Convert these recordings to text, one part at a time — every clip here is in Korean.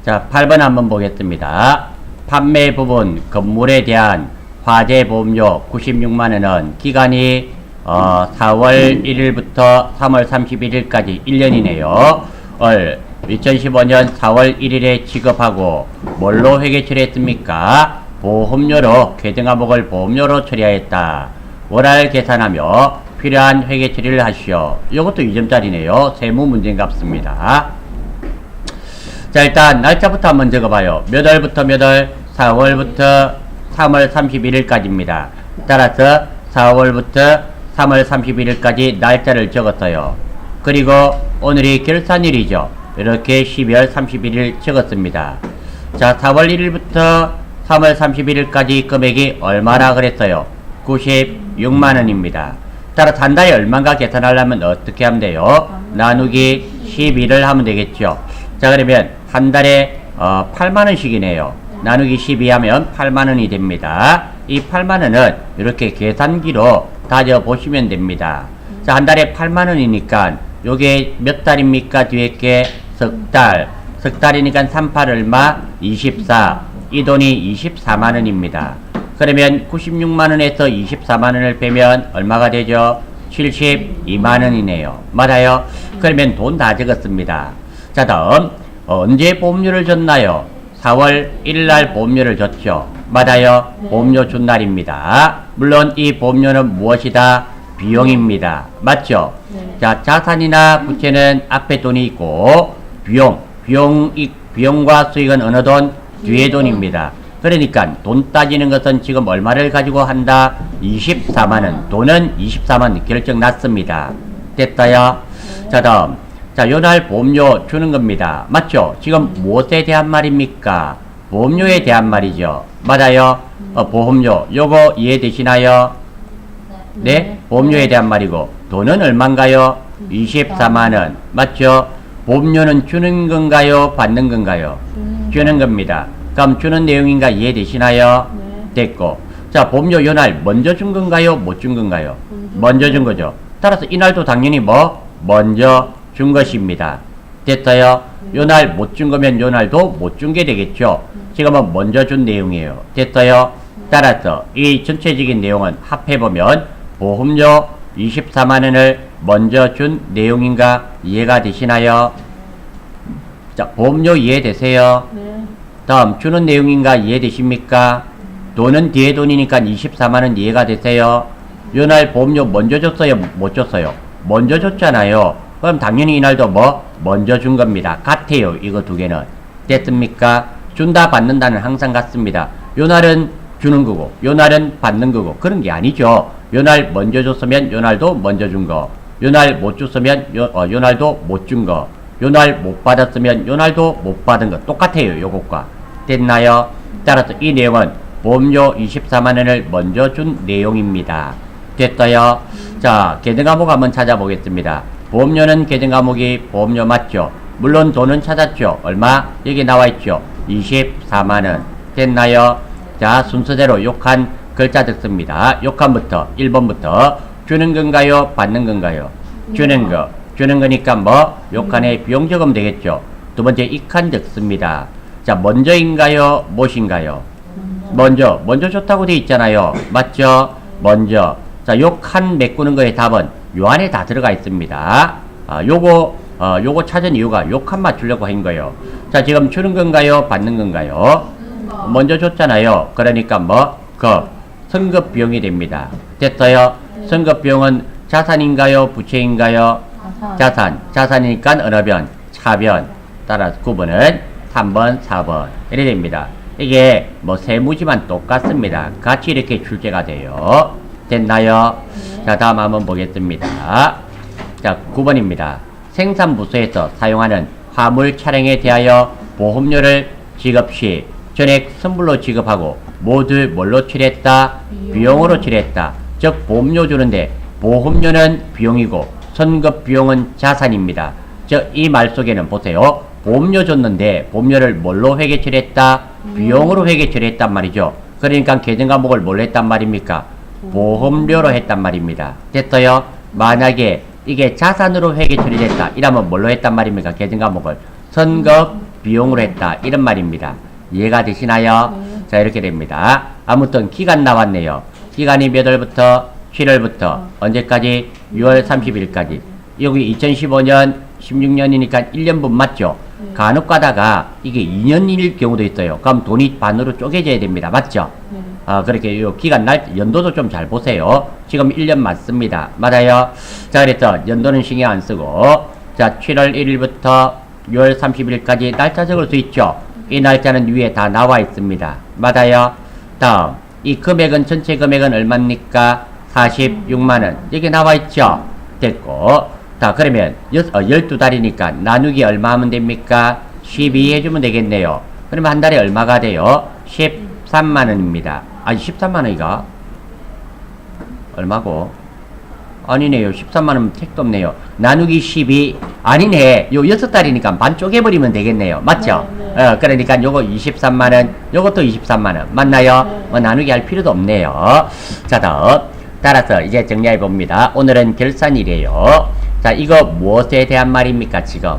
자, 8번 한번 보겠습니다. 판매 부분 건물에 대한 화재 보험료 96만원은 기간이 4월 1일부터 3월 31일까지 1년이네요. 2015년 4월 1일에 지급하고 뭘로 회계 처리했습니까? 보험료로 계정 항목을 보험료로 처리하였다. 월할 계산하며 필요한 회계 처리를 하시오. 이것도 2점짜리네요. 세무 문제인 같습니다. 자, 일단 날짜부터 한번 적어봐요. 몇 월부터 몇 월? 4월부터 3월 31일까지입니다. 따라서 4월부터 3월 31일까지 날짜를 적었어요. 그리고 오늘이 결산일이죠. 이렇게 12월 31일 적었습니다. 자, 4월 1일부터 3월 31일까지 금액이 얼마나 그랬어요? 96만원입니다. 따라서 한 달에 얼마인가 계산하려면 어떻게 하면 돼요? 나누기 12를 하면 되겠죠. 자, 그러면 한 달에 8만원씩이네요. 나누기 12 하면 8만원이 됩니다. 이 8만원은 이렇게 계산기로 다져보시면 됩니다. 자, 한 달에 8만원이니까 요게 몇 달입니까? 뒤에 게 석 달. 석 달이니까 38 얼마? 24. 이 돈이 24만원입니다. 그러면 96만원에서 24만원을 빼면 얼마가 되죠? 72만원이네요. 맞아요? 그러면 돈 다 적었습니다. 자, 다음 언제 보험료를 줬나요? 4월 1일날 보험료를 줬죠. 맞아요? 보험료 준 날입니다. 물론 이 보험료는 무엇이다? 비용입니다. 맞죠? 네. 자, 자산이나 부채는 앞에 돈이 있고 비용과 수익은 어느 돈? 뒤에 돈입니다. 그러니까 돈 따지는 것은 지금 얼마를 가지고 한다? 24만원. 돈은 24만원 결정 났습니다. 됐어요? 자, 다음. 자, 요날 보험료 주는 겁니다. 맞죠? 지금 무엇에 대한 말입니까? 보험료에 대한 말이죠. 맞아요? 보험료. 요거 이해되시나요? 네? 보험료에 대한 말이고, 돈은 얼만가요? 24만원. 맞죠? 보험료는 주는 건가요? 받는 건가요? 주는 겁니다. 그럼 주는 내용인가 이해되시나요? 됐고. 자, 보험료 요날 먼저 준 건가요? 못 준 건가요? 먼저 준 거죠. 따라서 이날도 당연히 먼저 준 것입니다. 됐어요? 요날 못 준 거면 요날도 못 준 게 되겠죠. 지금은 먼저 준 내용이에요. 됐어요? 따라서 이 전체적인 내용은 합해보면 보험료 24만원을 먼저 준 내용인가 이해가 되시나요? 자, 보험료 이해되세요? 네. 다음 주는 내용인가 이해되십니까? 돈은 뒤에 돈이니까 24만원 이해가 되세요? 요날 보험료 먼저 줬어요? 못 줬어요? 먼저 줬잖아요. 그럼 당연히 이날도 먼저 준 겁니다. 같아요. 이거 두 개는. 됐습니까? 준다 받는다는 항상 같습니다. 요날은 주는 거고 요날은 받는 거고 그런 게 아니죠. 요날 먼저 줬으면 요날도 먼저 준 거, 요날 못 줬으면 요날도 못 준 거, 요날 못 받았으면 요날도 못 받은 거 똑같아요. 요것과. 됐나요? 따라서 이 내용은 보험료 24만원을 먼저 준 내용입니다. 됐어요? 자, 계정 과목 한번 찾아보겠습니다. 보험료는 계정 과목이 보험료 맞죠? 물론 돈은 찾았죠? 얼마? 여기 나와있죠? 24만원. 됐나요? 자, 순서대로 욕한 글자 적습니다. 욕한부터 1번부터 주는 건가요? 받는 건가요? 주는 거. 주는 거니까 욕한에 비용 적으면 되겠죠? 두 번째 익한 적습니다. 자, 먼저인가요? 무엇인가요? 먼저 좋다고 돼 있잖아요. 맞죠? 먼저. 자, 욕한 메꾸는 거의 답은 요 안에 다 들어가 있습니다. 요거 찾은 이유가 욕한 맞추려고 한 거예요. 자, 지금 주는 건가요? 받는 건가요? 먼저 줬잖아요. 그러니까 선급 비용이 됩니다. 됐어요? 선급 비용은 자산인가요? 부채인가요? 자산이니까 어느 변? 차변. 따라서 9번은 3번, 4번. 이래 됩니다. 이게 세무지만 똑같습니다. 같이 이렇게 출제가 돼요. 됐나요? 자, 다음 한번 보겠습니다. 자, 9번입니다. 생산부서에서 사용하는 화물 차량에 대하여 보험료를 지급 시 전액 선불로 지급하고 모두 뭘로 처리했다? 비용으로 처리했다. 즉 보험료 주는데 보험료는 비용이고 선급 비용은 자산입니다. 즉 이 말 속에는 보세요. 보험료 줬는데 보험료를 뭘로 회계 처리했다? 비용으로 회계 처리했단 말이죠. 그러니까 계정 과목을 뭘로 했단 말입니까? 보험료로 했단 말입니다. 됐어요? 만약에 이게 자산으로 회계 처리됐다 이러면 뭘로 했단 말입니까? 계정 과목을 선급 비용으로 했다. 이런 말입니다. 이해가 되시나요? 네. 자, 이렇게 됩니다. 아무튼 기간 나왔네요. 기간이 몇 월부터? 7월부터 언제까지? 6월 30일까지. 여기 2015년 16년이니까 1년분 맞죠? 네. 간혹 가다가 이게 2년일 경우도 있어요. 그럼 돈이 반으로 쪼개져야 됩니다. 맞죠? 네. 그렇게 요 기간 연도도 좀 잘 보세요. 지금 1년 맞습니다. 맞아요? 자, 그래서 연도는 신경 안 쓰고, 자, 7월 1일부터 6월 30일까지 날짜 적을 수 있죠? 이 날짜는 위에 다 나와 있습니다. 맞아요? 다음, 이 금액은, 전체 금액은 얼마입니까? 46만원. 여기 나와 있죠? 됐고, 자, 그러면 12달이니까 나누기 얼마 하면 됩니까? 12 해주면 되겠네요. 그러면 한 달에 얼마가 돼요? 13만원입니다. 아니, 13만원이가? 얼마고? 아니네요. 13만원 택도 없네요. 나누기 12. 아니네. 요 6달이니까 반 쪼개버리면 되겠네요. 맞죠? 네. 그러니까 요거 23만원, 요것도 23만원. 맞나요? 네. 뭐 나누기 할 필요도 없네요. 자, 다음. 따라서 이제 정리해 봅니다. 오늘은 결산이래요. 자, 이거 무엇에 대한 말입니까, 지금?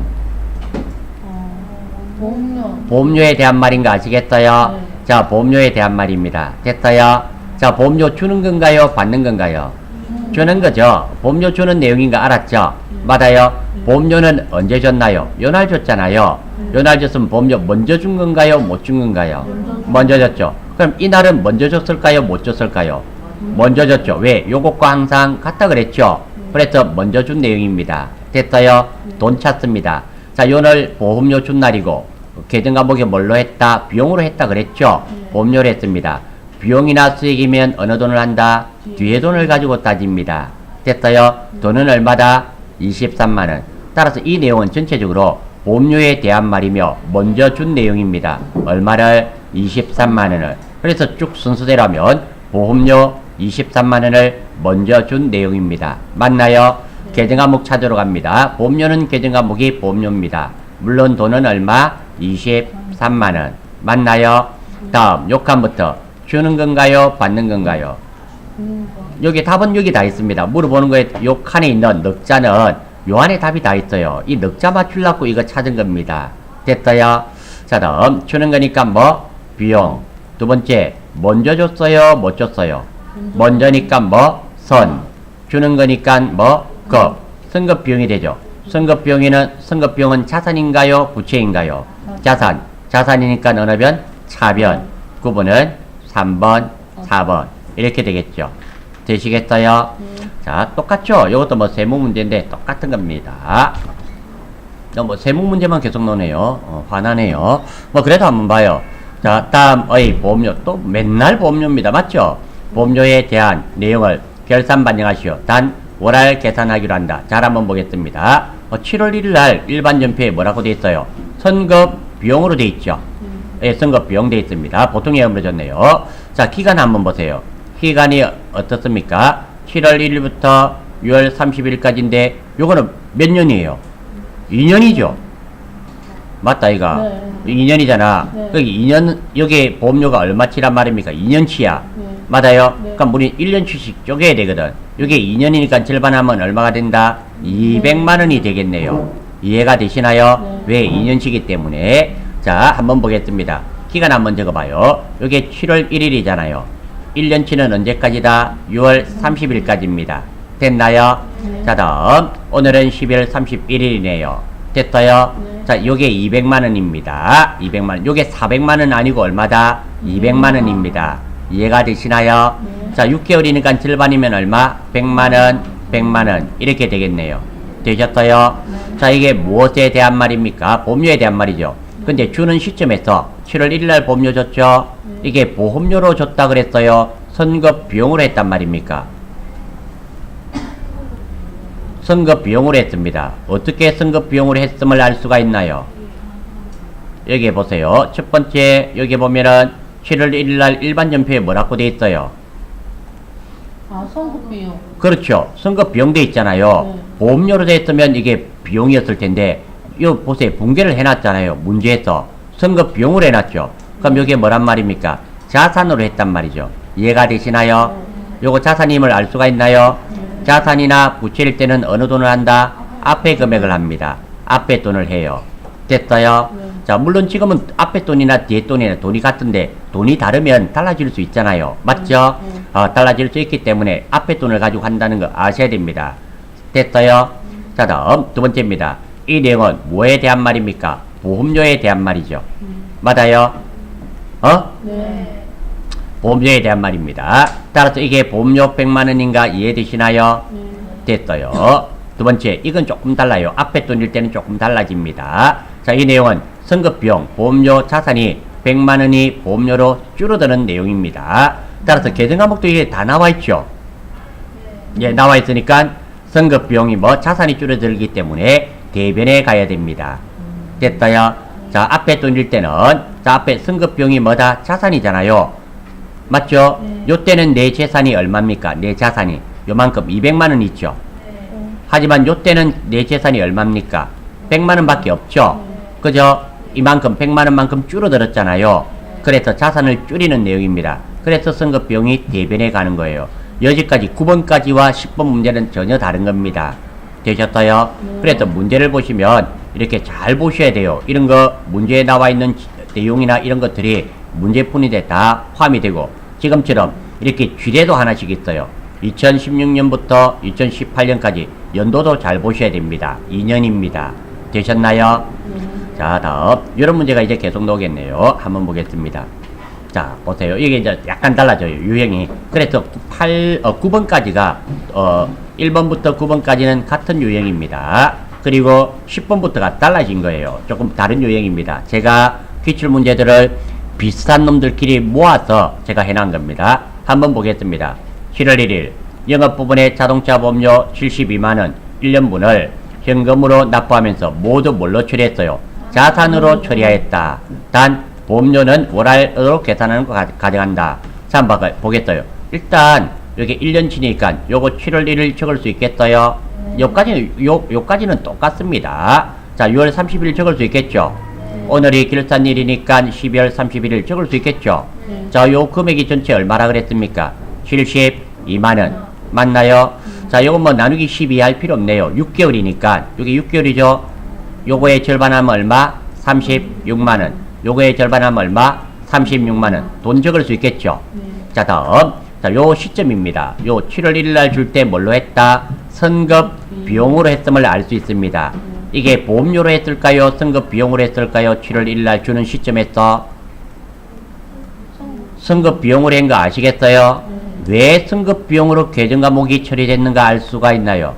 보험료. 보험료에 대한 말인가 아시겠어요? 네. 자, 보험료에 대한 말입니다. 됐어요? 자, 보험료 주는 건가요? 받는 건가요? 주는 거죠. 보험료 주는 내용인가 알았죠? 맞아요? 보험료는 언제 줬나요? 요날 줬잖아요. 요날 줬으면 보험료 먼저 준 건가요? 못 준 건가요? 먼저 줬죠. 그럼 이날은 먼저 줬을까요? 못 줬을까요? 먼저 줬죠. 왜? 요것과 항상 같다 그랬죠? 그래서 먼저 준 내용입니다. 됐어요? 돈 찾습니다. 자, 요날 보험료 준 날이고, 계정 과목에 뭘로 했다? 비용으로 했다 그랬죠? 보험료를 했습니다. 비용이나 수익이면 어느 돈을 한다? 뒤에 돈을 가지고 따집니다. 됐어요? 돈은 얼마다? 23만원. 따라서 이 내용은 전체적으로 보험료에 대한 말이며 먼저 준 내용입니다. 얼마를? 23만원을. 그래서 쭉 순서대로 하면 보험료 23만원을 먼저 준 내용입니다. 맞나요? 계정 과목 찾으러 갑니다. 보험료는 계정 과목이 보험료입니다. 물론 돈은 얼마? 23만원. 맞나요? 다음 요 칸부터 주는 건가요? 받는 건가요? 여기 답은 여기 다 있습니다. 물어보는 거에 요 칸에 있는 넉자는 요 안에 답이 다 있어요. 이 넉자 맞추려고 이거 찾은 겁니다. 됐어요? 자, 다음 주는 거니까 뭐? 비용. 두 번째 먼저 줬어요? 못 줬어요? 먼저니까 뭐? 선. 주는 거니까 뭐? 급. 선급 비용이 되죠. 선급 비용은 자산인가요? 부채인가요? 자산. 자산이니까 어느 변? 차변. 구분은 3번, 4번. 이렇게 되겠죠. 되시겠어요? 자, 똑같죠? 이것도 뭐 세무 문제인데 똑같은 겁니다. 뭐 세무 문제만 계속 노네요. 화나네요. 뭐 그래도 한번 봐요. 자, 다음 보험료. 또 맨날 보험료입니다. 맞죠? 보험료에 대한 내용을 결산 반영하시오. 단 월할 계산하기로 한다. 잘 한번 보겠습니다. 7월 1일 날 일반 전표에 뭐라고 돼 있어요? 선급 비용으로 돼 있죠. 예, 선급 비용 돼 있습니다. 보통에 어물어졌네요. 자, 기간 한번 보세요. 기간이 어떻습니까? 7월 1일부터 6월 30일까지인데 요거는 몇 년이에요? 2년이죠. 맞다 이가. 네. 2년이잖아. 네. 여기 2년 여기 보험료가 얼마치란 말입니까? 2년치야. 네. 맞아요? 네. 그럼 우리 1년치씩 쪼개야 되거든. 이게 2년이니까 절반하면 얼마가 된다? 200만원이 되겠네요. 이해가 되시나요? 네. 왜? 2년치기 때문에. 자, 한번 보겠습니다. 기간 한번 적어봐요. 이게 7월 1일이잖아요. 1년치는 언제까지다? 6월 30일까지입니다. 됐나요? 네. 자, 다음 오늘은 12월 31일이네요. 됐어요? 네. 자, 요게 200만원입니다. 200만원. 요게 400만원 아니고 얼마다? 200만원입니다. 이해가 되시나요? 네. 자, 6개월이니까 절반이면 얼마? 100만원, 100만원. 이렇게 되겠네요. 되셨어요? 네. 자, 이게 무엇에 대한 말입니까? 보험료에 대한 말이죠. 근데 주는 시점에서 7월 1일날 보험료 줬죠? 이게 보험료로 줬다 그랬어요? 선급 비용으로 했단 말입니까? 선급 비용으로 했습니다. 어떻게 선급 비용으로 했음을 알 수가 있나요? 여기 보세요. 첫 번째 여기 보면은 7월 1일날 일반 전표에 뭐라고 돼 있어요? 선급 비용. 그렇죠. 선급 비용 돼 있잖아요. 네. 보험료로 돼 있으면 이게 비용이었을 텐데 이거 보세요. 분개를 해놨잖아요. 문제에서 선급 비용으로 해놨죠. 그럼 여기에 뭐란 말입니까? 자산으로 했단 말이죠. 이해가 되시나요? 요거 자산임을 알 수가 있나요? 자산이나 부채일 때는 어느 돈을 한다? 앞에 금액을 합니다. 앞에 돈을 해요. 됐어요? 네. 자, 물론 지금은 앞에 돈이나 뒤에 돈이나 돈이 같은데 돈이 다르면 달라질 수 있잖아요. 맞죠? 달라질 수 있기 때문에 앞에 돈을 가지고 한다는 거 아셔야 됩니다. 됐어요? 자, 다음 두 번째입니다. 이 내용은 뭐에 대한 말입니까? 보험료에 대한 말이죠. 맞아요? 네. 보험료에 대한 말입니다. 따라서 이게 보험료 100만원인가 이해되시나요? 됐어요. 두 번째, 이건 조금 달라요. 앞에 돈일 때는 조금 달라집니다. 자, 이 내용은 선급비용, 보험료, 자산이 100만원이 보험료로 줄어드는 내용입니다. 따라서 계정 과목도 이게 다 나와있죠. 예, 나와있으니까 선급비용이 뭐 자산이 줄어들기 때문에 대변에 가야 됩니다. 됐어요? 자, 앞에 돈일 때는, 자, 앞에 선급비용이 뭐다? 자산이잖아요. 맞죠? 요때는 내 재산이 얼마입니까? 내 자산이 요만큼 200만원 있죠. 하지만 요때는 내 재산이 얼마입니까? 100만원 밖에 없죠. 그죠? 이만큼 100만원만큼 줄어들었잖아요. 그래서 자산을 줄이는 내용입니다. 그래서 선급비용이 대변에 가는 거예요. 여기까지 9번까지와 10번 문제는 전혀 다른 겁니다. 되셨어요? 그래서 문제를 보시면 이렇게 잘 보셔야 돼요. 이런 거 문제에 나와 있는 내용이나 이런 것들이 문제푸는데 다 포함이 되고, 지금처럼 이렇게 쥐레도 하나씩 있어요. 2016년부터 2018년까지 연도도 잘 보셔야 됩니다. 2년입니다. 되셨나요? 자, 다음 이런 문제가 이제 계속 나오겠네요. 한번 보겠습니다. 자, 보세요. 이게 이제 약간 달라져요, 유형이. 그래서 9번까지가 1번부터 9번까지는 같은 유형입니다. 그리고 10번부터가 달라진 거예요. 조금 다른 유형입니다. 제가 기출 문제들을 비슷한 놈들끼리 모아서 제가 해놓은 겁니다. 한번 보겠습니다. 7월 1일 영업부분의 자동차 보험료 72만원 1년분을 현금으로 납부하면서 모두 뭘로 처리했어요? 자산으로 처리하였다. 단 보험료는 월할으로 계산하는 거 가져간다. 자, 한번 보겠어요. 일단 여기 1년치니까 요거 7월 1일 적을 수 있겠어요? 요까지는 똑같습니다. 자, 6월 30일 적을 수 있겠죠? 오늘이 결산일이니까 12월 31일 적을 수 있겠죠? 자, 요 금액이 전체 얼마라 그랬습니까? 72만원. 맞나요? 자, 요건 뭐 나누기 12 할 필요 없네요. 6개월이니까. 여기 6개월이죠? 요거의 절반하면 얼마? 36만원. 요거의 절반하면 얼마? 36만원. 돈 적을 수 있겠죠? 자, 다음. 자, 요 시점입니다. 요 7월 1일 날 줄 때 뭘로 했다? 선급 비용으로 했음을 알 수 있습니다. 이게 보험료로 했을까요? 선급 비용으로 했을까요? 7월 1일 날 주는 시점에서 선급 비용으로 한 거 아시겠어요? 왜 선급 비용으로 계정 과목이 처리됐는가 알 수가 있나요?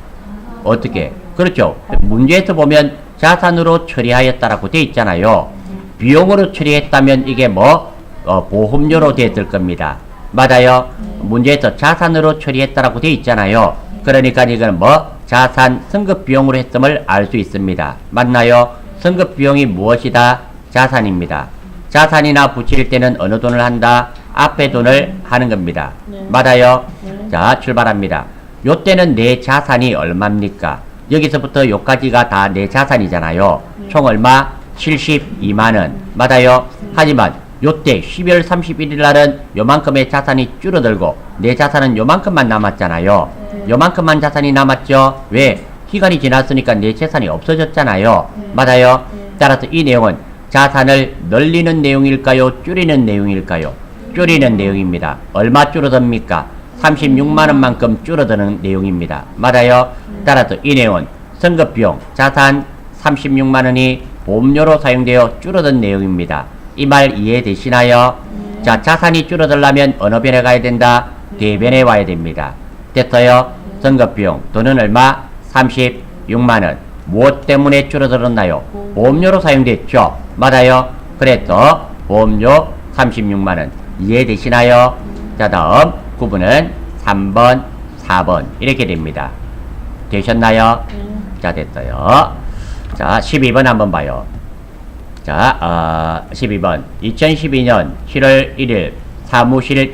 어떻게? 그렇죠. 문제에서 보면 자산으로 처리하였다라고 돼 있잖아요. 비용으로 처리했다면 이게 뭐 보험료로 됐을 겁니다. 맞아요. 문제에서 자산으로 처리했다라고 돼 있잖아요. 그러니까 이건 뭐 자산 선급 비용으로 했음을 알 수 있습니다. 맞나요? 선급 비용이 무엇이다? 자산입니다. 자산이나 붙일 때는 어느 돈을 한다? 앞에 돈을 하는 겁니다. 맞아요? 자, 출발합니다. 요때는 내 자산이 얼마입니까? 여기서부터 요까지가 다 내 자산이잖아요. 총 얼마? 72만원. 맞아요? 하지만 요때 12월 31일 날은 요만큼의 자산이 줄어들고 내 자산은 요만큼만 남았잖아요. 요만큼만 자산이 남았죠? 왜? 기간이 지났으니까 내 재산이 없어졌잖아요. 맞아요? 따라서 이 내용은 자산을 늘리는 내용일까요? 줄이는 내용일까요? 줄이는 내용입니다. 얼마 줄어듭니까? 36만원만큼 줄어드는 내용입니다. 맞아요? 따라서 이 내용은 선급비용, 자산 36만원이 보험료로 사용되어 줄어든 내용입니다. 이 말 이해되시나요? 자, 자산이 줄어들려면 어느 변에 가야 된다? 대변에 와야 됩니다. 됐어요? 선급비용, 돈은 얼마? 36만원. 무엇 때문에 줄어들었나요? 보험료로 사용됐죠? 맞아요? 그래서 보험료 36만원. 이해되시나요? 자, 다음 구분은 3번, 4번 이렇게 됩니다. 되셨나요? 자, 됐어요. 자, 12번 한번 봐요. 자, 12번 2012년 7월 1일 사무실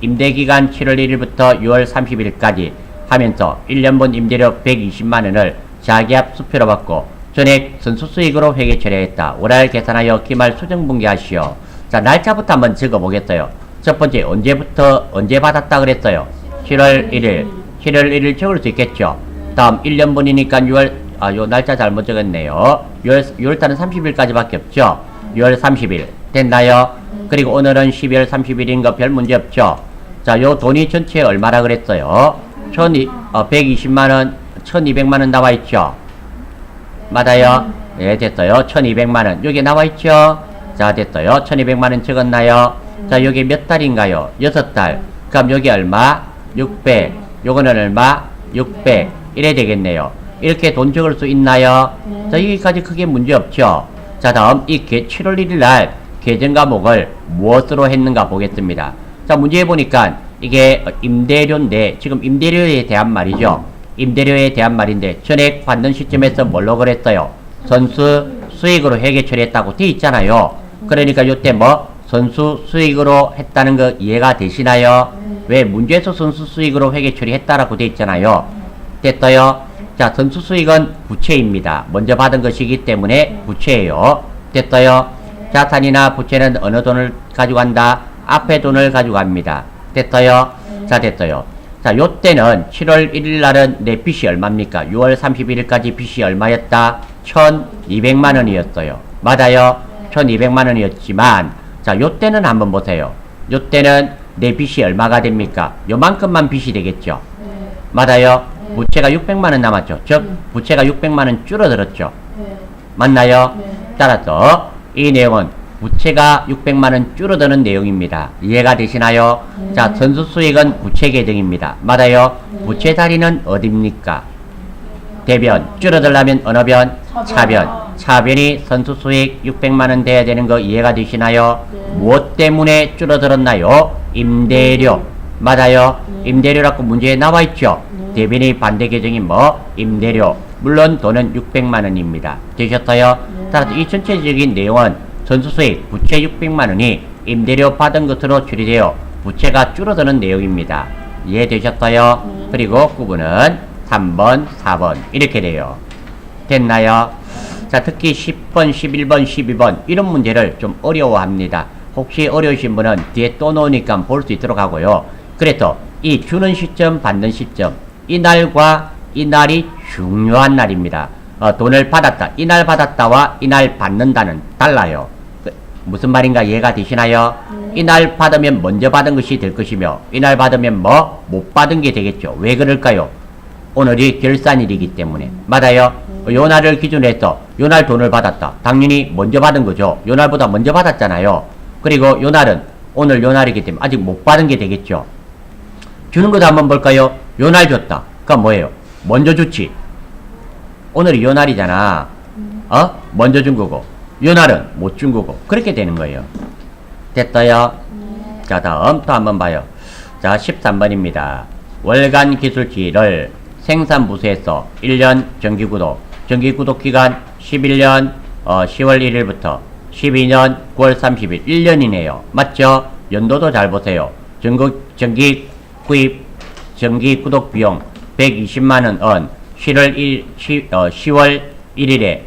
임대기간 7월 1일부터 6월 30일까지 하면서 1년분 임대료 120만원을 자기압 수표로 받고 전액 선수수익으로 회계 처리했다. 월할 계산하여 기말 수정분기하시오. 자, 날짜부터 한번 적어보겠어요. 첫 번째, 언제부터 언제 받았다 그랬어요? 7월 1일. 7월 1일 적을 수 있겠죠? 다음 1년분이니까 6월 요 날짜 잘못 적었네요. 6월달은 30일까지밖에 없죠. 6월 30일 됐나요? 그리고 오늘은 12월 30일인 거 별 문제 없죠. 자, 요 돈이 전체 얼마라 그랬어요? 120만원, 1200만원 나와 있죠. 맞아요? 네, 됐어요. 1200만원. 여기 나와 있죠? 자, 됐어요. 1200만원 적었나요? 자, 여기 몇 달인가요? 6달. 그럼 여기 얼마? 600. 요거는 얼마? 600. 이래 되겠네요. 이렇게 돈 적을 수 있나요? 자, 여기까지 크게 문제 없죠? 자, 다음 이 7월 1일 날 계정 과목을 무엇으로 했는가 보겠습니다. 자, 문제에 보니까 이게 임대료인데 지금 임대료에 대한 말이죠. 임대료에 대한 말인데 전액 받는 시점에서 뭘로 그랬어요? 선수 수익으로 회계 처리했다고 돼 있잖아요. 그러니까 요때 뭐 선수 수익으로 했다는 거 이해가 되시나요? 왜 문제에서 선수 수익으로 회계 처리했다라고 돼 있잖아요. 됐어요? 자, 선수 수익은 부채입니다. 먼저 받은 것이기 때문에 부채예요. 됐어요? 자산이나 부채는 어느 돈을 가져간다? 앞에 돈을 가져갑니다. 됐어요? 자, 됐어요. 자, 요때는 7월 1일 날은 내 빚이 얼마입니까? 6월 31일까지 빚이 얼마였다? 1200만원이었어요. 맞아요? 1200만원이었지만, 자, 요때는 한번 보세요. 요때는 내 빚이 얼마가 됩니까? 요만큼만 빚이 되겠죠? 맞아요? 부채가 600만원 남았죠? 즉, 부채가 600만원 줄어들었죠? 맞나요? 따라서, 이 내용은 부채가 600만원 줄어드는 내용입니다. 이해가 되시나요? 자, 선수 수익은 부채 계정입니다. 맞아요? 부채 자리는 어딥니까? 대변. 줄어들려면 어느 변? 차변. 차변이 선수 수익 600만원 돼야 되는 거 이해가 되시나요? 무엇 때문에 줄어들었나요? 임대료. 맞아요? 임대료라고 문제에 나와 있죠? 대변이 반대 계정이 뭐? 임대료. 물론 돈은 600만원입니다. 되셨어요? 따라서 이 전체적인 내용은 선수수익 부채 600만원이 임대료 받은 것으로 처리되어 부채가 줄어드는 내용입니다. 이해되셨어요? 그리고 구분은 3번, 4번 이렇게 돼요. 됐나요? 자, 특히 10번, 11번, 12번 이런 문제를 좀 어려워합니다. 혹시 어려우신 분은 뒤에 또 놓으니까 볼 수 있도록 하고요. 그래서 이 주는 시점, 받는 시점 이 날과 이 날이 중요한 날입니다. 돈을 받았다. 이날 받았다와 이날 받는다는 달라요. 무슨 말인가 이해가 되시나요? 이날 받으면 먼저 받은 것이 될 것이며 이날 받으면 뭐 못 받은 게 되겠죠. 왜 그럴까요? 오늘이 결산일이기 때문에. 맞아요? 요 날을 기준으로 해서 요 날 돈을 받았다. 당연히 먼저 받은 거죠. 요 날보다 먼저 받았잖아요. 그리고 요 날은 오늘 요 날이기 때문에 아직 못 받은 게 되겠죠. 주는 것도 한번 볼까요? 요 날 줬다. 그럼 뭐예요? 먼저 줬지. 오늘이 요 날이잖아. 먼저 준 거고 요 날은 못 준 거고 그렇게 되는 거예요. 됐어요? 자, 다음 또 한번 봐요. 자, 13번입니다. 월간 기술지를 생산부서에서 1년 정기구독 정기구독기간 11년 10월 1일부터 12년 9월 30일 1년이네요. 맞죠? 연도도 잘 보세요. 정기 구입 정기구독 비용 120만원 원 10월 1일에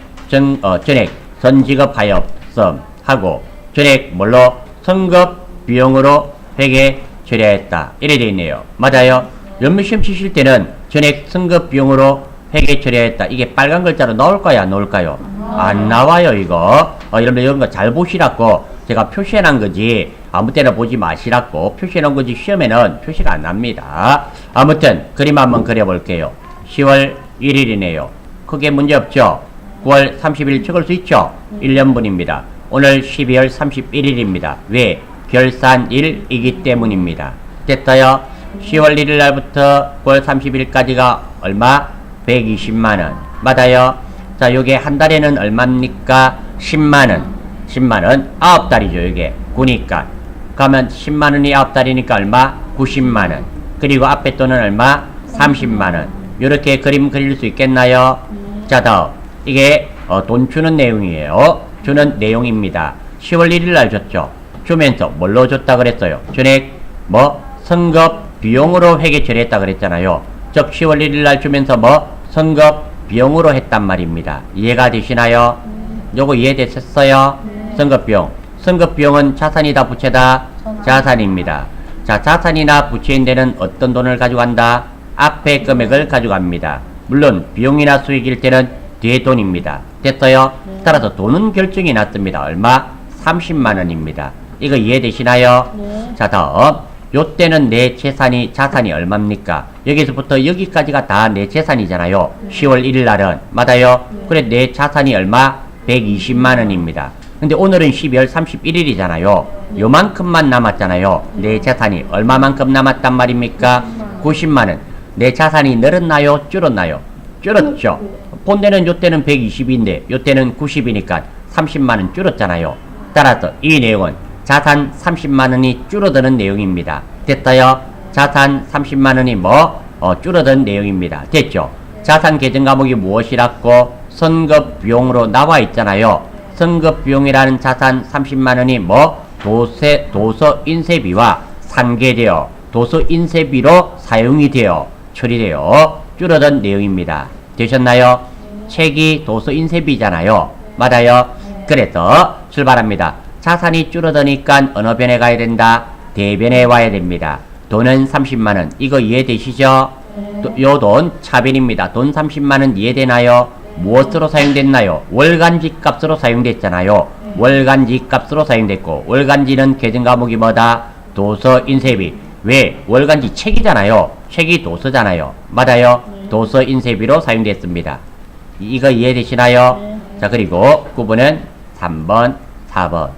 전액 선지급하였음 하고 전액 뭘로? 선급 비용으로 회계 처리했다. 이래 되어 있네요. 맞아요? 연무시험 치실 때는 전액 선급 비용으로 회계 처리했다. 이게 빨간 글자로 나올까요? 안 나올까요? 안 나와요, 이거. 여러분, 이런 거 잘 보시라고 제가 표시해 놓은 거지. 아무 때나 보지 마시라고 표시해 놓은 거지. 시험에는 표시가 안 납니다. 아무튼, 그림 한번 그려볼게요. 10월 1일이네요. 크게 문제 없죠? 9월 30일 적을 수 있죠? 1년분입니다. 오늘 12월 31일입니다. 왜? 결산일이기 때문입니다. 됐어요? 10월 1일 날부터 9월 30일까지가 얼마? 120만원. 맞아요? 자, 요게 한 달에는 얼마입니까? 10만원. 10만원. 9달이죠, 요게. 9니까. 그러면 10만원이 9달이니까 얼마? 90만원. 그리고 앞에 또는 얼마? 30만원. 요렇게 그림 그릴 수 있겠나요? 자, 다음. 이게 돈 주는 내용이에요. 주는 내용입니다. 10월 1일 날 줬죠. 주면서 뭘로 줬다 그랬어요? 전액 선급 비용으로 회계 처리했다 그랬잖아요. 즉 10월 1일 날 주면서 선급 비용으로 했단 말입니다. 이해가 되시나요? 요거 이해되셨어요? 선급 비용. 선급 비용은 자산이다 부채다? 자산입니다. 자, 자산이나 부채인 데는 어떤 돈을 가져간다? 앞에 금액을 가져갑니다. 물론 비용이나 수익일 때는 뒤에 돈입니다. 됐어요? 네. 따라서 돈은 결정이 났습니다. 얼마? 30만 원입니다. 이거 이해되시나요? 네. 자, 다음. 요때는 내 자산이 얼마입니까? 여기서부터 여기까지가 다 내 재산이잖아요. 10월 1일 날은. 맞아요? 네. 그래, 내 자산이 얼마? 120만 원입니다. 근데 오늘은 12월 31일이잖아요. 요만큼만 남았잖아요. 내 자산이 얼마만큼 남았단 말입니까? 90만 원. 내 자산이 늘었나요? 줄었나요? 줄었죠. 본때는 요때는 120인데 요때는 90이니까 30만 원 줄었잖아요. 따라서 이 내용은 자산 30만 원이 줄어드는 내용입니다. 됐어요? 자산 30만 원이 줄어든 내용입니다. 됐죠? 자산 계정 과목이 무엇이라고? 선급 비용으로 나와 있잖아요. 선급 비용이라는 자산 30만 원이 도서 인쇄비와 상계되어 도서 인쇄비로 사용이 되어 처리되어 줄어든 내용입니다. 되셨나요? 책이 도서 인쇄비잖아요. 맞아요? 그래서 출발합니다. 자산이 줄어드니까 어느 변에 가야 된다? 대변에 와야 됩니다. 돈은 30만 원. 이거 이해되시죠? 요 돈 차변입니다. 돈 30만 원 이해되나요? 무엇으로 사용됐나요? 월간지 값으로 사용됐잖아요. 월간지 값으로 사용됐고 월간지는 계정 과목이 뭐다? 도서 인쇄비. 왜? 월간지 책이잖아요. 책이 도서잖아요. 맞아요? 도서 인쇄비로 사용됐습니다. 이거 이해되시나요? 네. 자, 그리고 9번은 3번, 4번.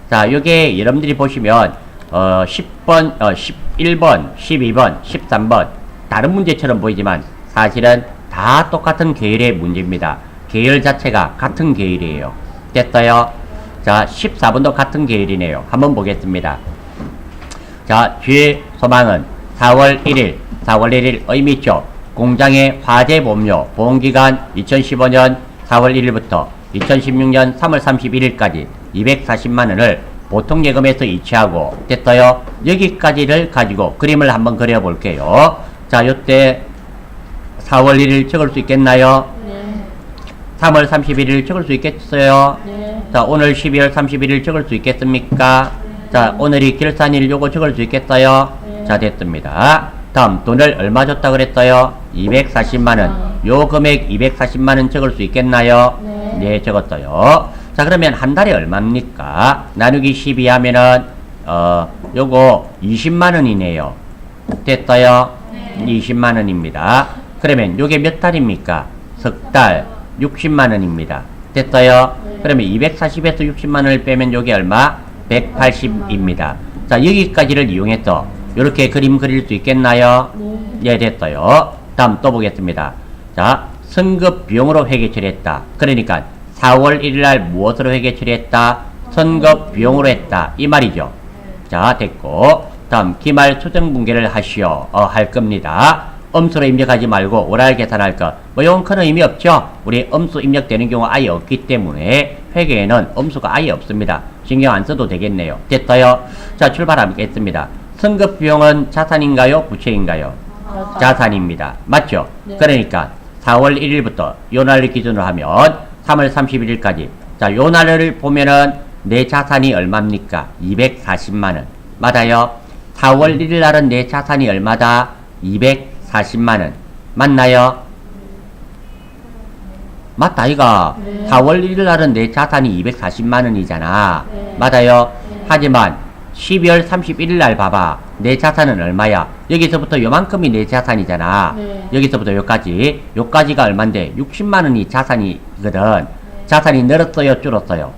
자, 요게 여러분들이 보시면 10번, 11번, 12번, 13번 다른 문제처럼 보이지만 사실은 다 똑같은 계열의 문제입니다. 계열 자체가 같은 계열이에요. 됐어요? 자, 14번도 같은 계열이네요. 한번 보겠습니다. 자, 주의 소망은 4월 1일 의미 있죠? 공장의 화재 보험료 보험기간 2015년 4월 1일부터 2016년 3월 31일까지 240만원을 보통예금에서 이체하고 됐어요? 여기까지를 가지고 그림을 한번 그려볼게요. 자, 요때 4월 1일 적을 수 있겠나요? 네. 3월 31일 적을 수 있겠어요? 네. 자, 오늘 12월 31일 적을 수 있겠습니까? 자, 오늘이 결산일 요거 적을 수 있겠어요? 네. 자, 됐습니다. 다음, 돈을 얼마 줬다 그랬어요? 240만원. 요 금액 240만원 적을 수 있겠나요? 네. 네, 적었어요. 자, 그러면 한 달에 얼마입니까? 나누기 12 하면은, 요거 20만원이네요. 됐어요? 20만원입니다. 그러면 요게 몇 달입니까? 석 달, 60만원입니다. 됐어요? 그러면 240에서 60만원을 빼면 요게 얼마? 180입니다. 자, 여기까지를 이용해서 요렇게 그림 그릴 수 있겠나요? 네. 예, 됐어요. 다음 또 보겠습니다. 자, 선급 비용으로 회계 처리했다. 그러니까 4월 1일날 무엇으로 회계 처리했다? 선급 비용으로 했다. 이 말이죠. 자, 됐고 다음 기말 수정 분계를 하시오. 할 겁니다. 음수로 입력하지 말고 오랄 계산할 것. 이건 큰 의미 없죠? 우리 음수 입력되는 경우 아예 없기 때문에 회계에는 음수가 아예 없습니다. 신경 안 써도 되겠네요. 됐어요? 자, 출발하겠습니다. 선급 비용은 자산인가요? 부채인가요? 자산입니다. 맞죠? 네. 그러니까 4월 1일부터 요 날을 기준으로 하면 3월 31일까지. 자, 요 날을 보면은 내 자산이 얼마입니까? 240만원. 맞아요? 4월 1일 날은 내 자산이 얼마다? 240만원. 맞나요? 맞다, 이가. 네. 4월 1일 날은 내 자산이 240만원이잖아. 네. 맞아요? 하지만 12월 31일 날 봐봐. 내 자산은 얼마야? 여기서부터 요만큼이 내 자산이잖아. 네. 여기서부터 요까지. 요까지가 얼만데? 60만원이 자산이거든. 자산이 늘었어요? 줄었어요?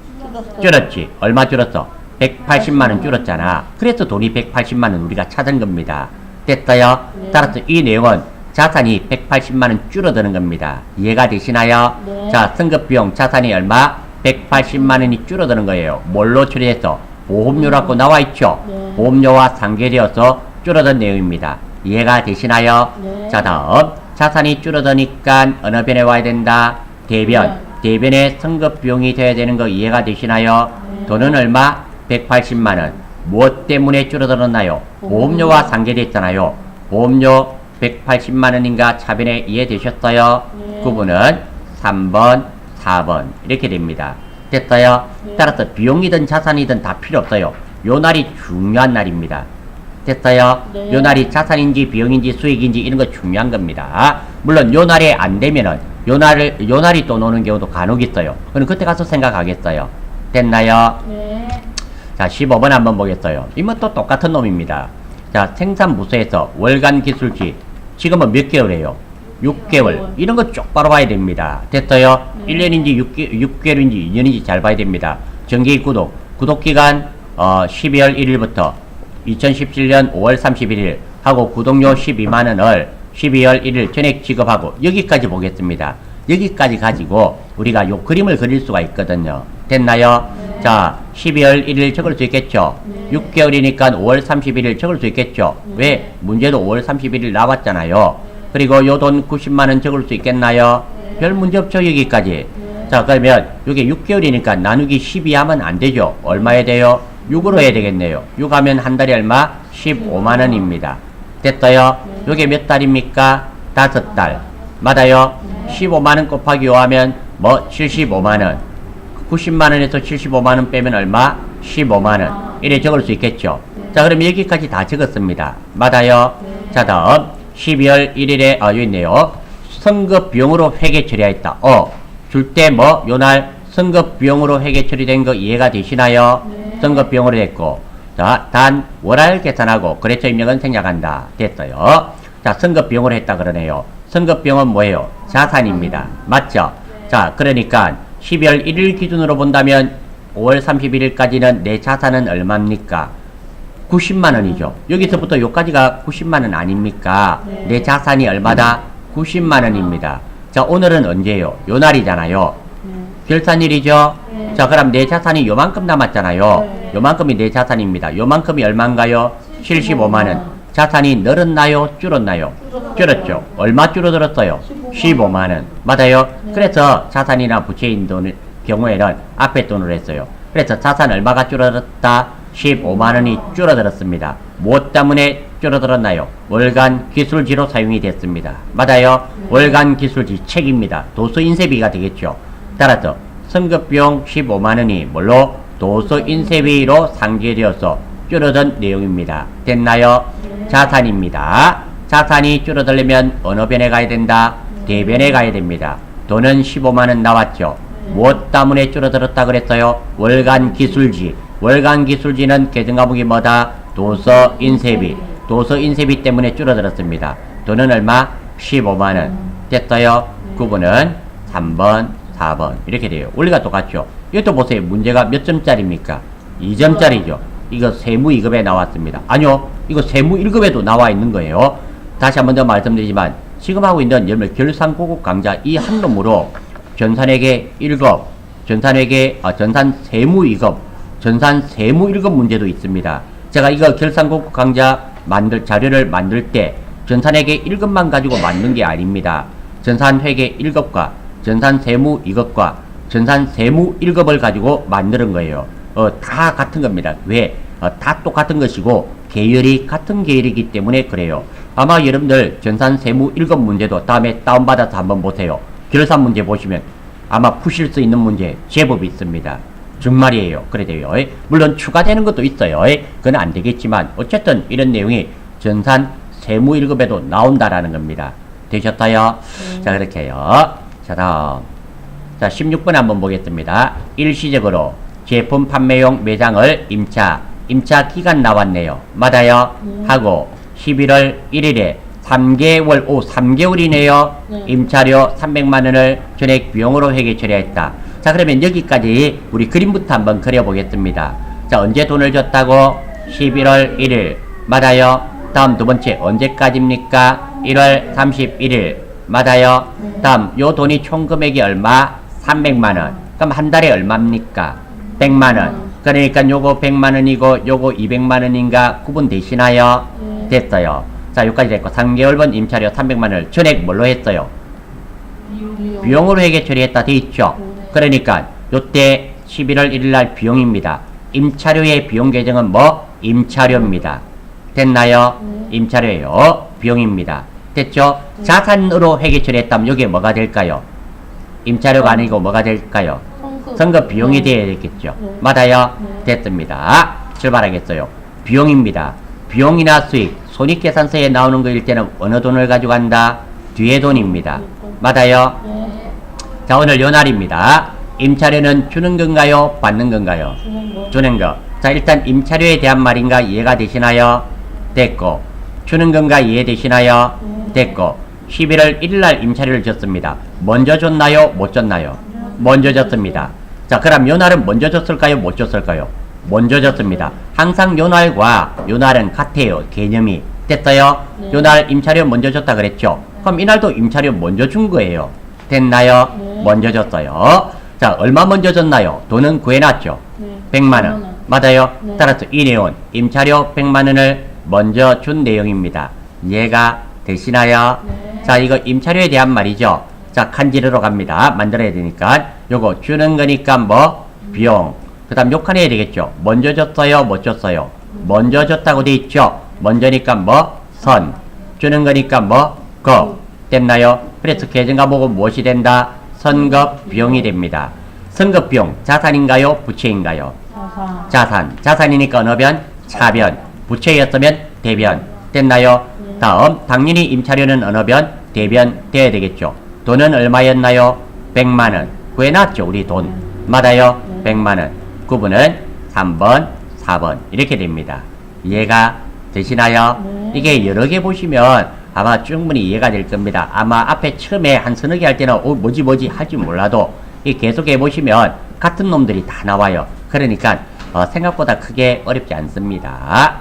줄었지. 얼마 줄었어? 180만원 줄었잖아. 그래서 돈이 180만원 우리가 찾은 겁니다. 됐어요? 네. 따라서 이 내용은 자산이 180만원 줄어드는 겁니다. 이해가 되시나요? 네. 자, 선급비용 자산이 얼마? 180만원이 줄어드는 거예요. 뭘로 처리해서? 보험료라고 나와 있죠? 네. 보험료와 상계되어서 줄어든 내용입니다. 이해가 되시나요? 네. 자, 다음 자산이 줄어드니까 어느 변에 와야 된다? 대변. 대변에 선급비용이 돼야 되는 거 이해가 되시나요? 네. 돈은 얼마? 180만원. 무엇 때문에 줄어들었나요? 보험료와 상계됐잖아요. 보험료 180만원인가 차변에 이해되셨어요? 네. 구분은 3번, 4번 이렇게 됩니다. 됐어요? 네. 따라서 비용이든 자산이든 다 필요 없어요. 요 날이 중요한 날입니다. 됐어요? 네. 요 날이 자산인지 비용인지 수익인지 이런 거 중요한 겁니다. 물론 요 날에 안 되면은 요날이 또 노는 경우도 간혹 있어요. 그럼 그때 가서 생각하겠어요. 됐나요? 네. 자, 15번 한번 보겠어요. 이건 또 똑같은 놈입니다. 자, 생산부서에서 월간 기술지. 지금은 몇 개월이에요? 6개월. 이런 거 쭉 바로 봐야 됩니다. 됐어요? 1년인지 6개월인지 2년인지 잘 봐야 됩니다. 정기 구독기간 12월 1일부터 2017년 5월 31일 하고 구독료 12만원을 12월 1일 전액 지급하고 여기까지 보겠습니다. 여기까지 가지고 우리가 요 그림을 그릴 수가 있거든요. 됐나요? 네. 자, 12월 1일 적을 수 있겠죠? 네. 6개월이니까 5월 31일 적을 수 있겠죠? 네. 왜? 문제도 5월 31일 나왔잖아요. 그리고 요 돈 90만원 적을 수 있겠나요? 네. 별 문제 없죠, 여기까지. 네. 자, 그러면 이게 6개월이니까 나누기 12 하면 안 되죠? 얼마에 돼요? 6으로 해야 되겠네요. 6 하면 한 달에 얼마? 15만원입니다. 됐어요? 네. 요게 몇 달입니까? 5달. 맞아요? 네. 15만원 곱하기 5 하면 뭐? 75만원. 90만원에서 75만원 빼면 얼마? 15만원. 이래 적을 수 있겠죠? 네. 자, 그럼 여기까지 다 적었습니다. 맞아요? 네. 자, 다음 12월 1일에 여기 있네요. 선급 비용으로 회계 처리했다. 줄 때 뭐? 요날 선급 비용으로 회계 처리된 거 이해가 되시나요? 네. 선급 비용으로 됐고, 자, 단 월할 계산하고 거래처 입력은 생략한다. 됐어요. 자, 선급 비용으로 했다 그러네요. 선급 비용은 뭐예요? 자산입니다. 맞죠? 자, 그러니까 12월 1일 기준으로 본다면 5월 31일까지는 내 자산은 얼마입니까? 90만원이죠. 여기서부터 여기까지가 90만원 아닙니까? 네. 내 자산이 얼마다? 90만원입니다. 자, 오늘은 언제예요? 요 날이잖아요. 네. 결산일이죠? 네. 자, 그럼 내 자산이 요만큼 남았잖아요. 네. 요만큼이 내 자산입니다. 요만큼이 얼마인가요? 75만원. 자산이 늘었나요? 줄었나요? 줄었죠. 얼마 줄어들었어요? 15만원. 맞아요? 네. 그래서 자산이나 부채인 돈 경우에는 앞에 돈으로 했어요. 그래서 자산 얼마가 줄어들었다? 15만원이 줄어들었습니다. 무엇 때문에 줄어들었나요? 월간 기술지로 사용이 됐습니다. 맞아요? 월간 기술지 책입니다. 도서 인쇄비가 되겠죠. 따라서 선급비용 15만원이 뭘로? 도서 인쇄비로 상기되어서 줄어든 내용입니다. 됐나요? 자산입니다. 자산이 줄어들려면 어느 변에 가야 된다? 대변에 가야 됩니다. 돈은 15만원 나왔죠. 무엇 때문에 줄어들었다 그랬어요? 월간 기술지. 월간 기술지는 계정과목이 뭐다? 도서 인쇄비. 도서 인쇄비 때문에 줄어들었습니다. 돈은 얼마? 15만원. 됐어요? 구분은 3번, 4번. 이렇게 돼요. 원리가 똑같죠? 이것도 보세요. 문제가 몇 점짜리입니까? 2점짜리죠. 이거 세무 2급에 나왔습니다. 아니요. 이거 세무 1급에도 나와 있는 거예요. 다시 한 번 더 말씀드리지만 지금 하고 있는 여러분 결산고급 강좌 이 한 놈으로 전산회계 1급, 전산 세무 2급, 전산 세무 1급 문제도 있습니다. 제가 이거 결산고급 강좌 자료를 만들 때 전산회계 1급만 가지고 만든 게 아닙니다. 전산회계 1급과 전산 세무 2급과 전산 세무 1급을 가지고 만드는 거예요. 다 같은 겁니다. 왜? 다 똑같은 것이고 계열이 같은 계열이기 때문에 그래요. 아마 여러분들 전산 세무 1급 문제도 다음에 다운받아서 한번 보세요. 결산 문제 보시면 아마 푸실 수 있는 문제 제법 있습니다. 정말이에요. 그래 돼요. 물론 추가되는 것도 있어요. 그건 안 되겠지만 어쨌든 이런 내용이 전산 세무 1급에도 나온다라는 겁니다. 되셨어요? 자, 그렇게 해요. 자, 다음. 자, 16번 한번 보겠습니다. 일시적으로 제품 판매용 매장을 임차 기간 나왔네요. 맞아요? 하고 11월 1일에 3개월이네요. 네. 임차료 300만원을 전액 비용으로 회계 처리했다. 자, 그러면 여기까지 우리 그림부터 한번 그려보겠습니다. 자, 언제 돈을 줬다고? 11월 1일. 맞아요? 다음 두 번째 언제까지입니까? 1월 31일. 맞아요? 다음 요 돈이 총 금액이 얼마? 300만원. 그럼 한 달에 얼마입니까? 100만원. 그러니까 요거 100만원이고 요거 200만원인가 구분되시나요? 됐어요. 자, 여기까지 됐고 3개월분 임차료 300만원을 전액 뭘로 했어요? 비용으로 회계 처리했다 돼 있죠. 그러니까 요때 11월 1일날 비용입니다. 임차료의 비용 계정은 뭐? 임차료입니다. 됐나요? 임차료예요. 비용입니다. 됐죠? 자산으로 회계 처리했다면 여기에 뭐가 될까요? 임차료가 아니고 뭐가 될까요? 선급 비용이 되어야 되겠죠. 맞아요? 됐습니다. 출발하겠어요. 비용입니다. 비용이나 수익, 손익계산서에 나오는 거일 때는 어느 돈을 가지고 간다? 뒤에 돈입니다. 맞아요? 자, 오늘 요 날입니다. 임차료는 주는 건가요? 받는 건가요? 주는 거. 주는 거. 자, 일단 임차료에 대한 말인가 이해가 되시나요? 됐고. 주는 건가 이해되시나요? 됐고. 11월 1일 날 임차료를 줬습니다. 먼저 줬나요? 못 줬나요? 먼저 줬습니다. 자, 그럼 요 날은 먼저 줬을까요? 못 줬을까요? 먼저 줬습니다. 항상 요 날과 요 날은 같아요. 개념이. 됐어요? 네. 요 날 임차료 먼저 줬다 그랬죠? 그럼 이날도 임차료 먼저 준 거예요. 됐나요? 네. 먼저 줬어요. 자, 얼마 먼저 줬나요? 돈은 구해놨죠? 네. 100만 원. 맞아요? 네. 따라서 이 내용은 임차료 100만 원을 먼저 준 내용입니다. 이해가 되시나요? 네. 자, 이거 임차료에 대한 말이죠. 자, 칸지르러 갑니다. 만들어야 되니까. 요거 주는 거니까 뭐? 비용. 그 다음 요 칸에 해야 되겠죠. 먼저 줬어요? 못 줬어요? 먼저 줬다고 돼 있죠. 먼저니까 뭐? 선. 주는 거니까 뭐? 거. 됐나요? 그래서 계정과 보고 무엇이 된다? 선급 비용이 됩니다. 선급 비용 자산인가요? 부채인가요? 자산. 자산. 자산이니까 어느 변? 차변. 부채였으면 대변. 됐나요? 네. 다음 당연히 임차료는 어느 변? 대변 돼야 되겠죠. 돈은 얼마였나요? 100만 원. 구해놨죠 우리 돈. 맞아요? 네. 100만 원. 구분은 3번, 4번 이렇게 됩니다. 이해가 되시나요? 네. 이게 여러 개 보시면 아마 충분히 이해가 될 겁니다. 아마 앞에 처음에 한 서너 개 할 때는 뭐지 할지 몰라도 이 계속 해보시면 같은 놈들이 다 나와요. 그러니까 생각보다 크게 어렵지 않습니다.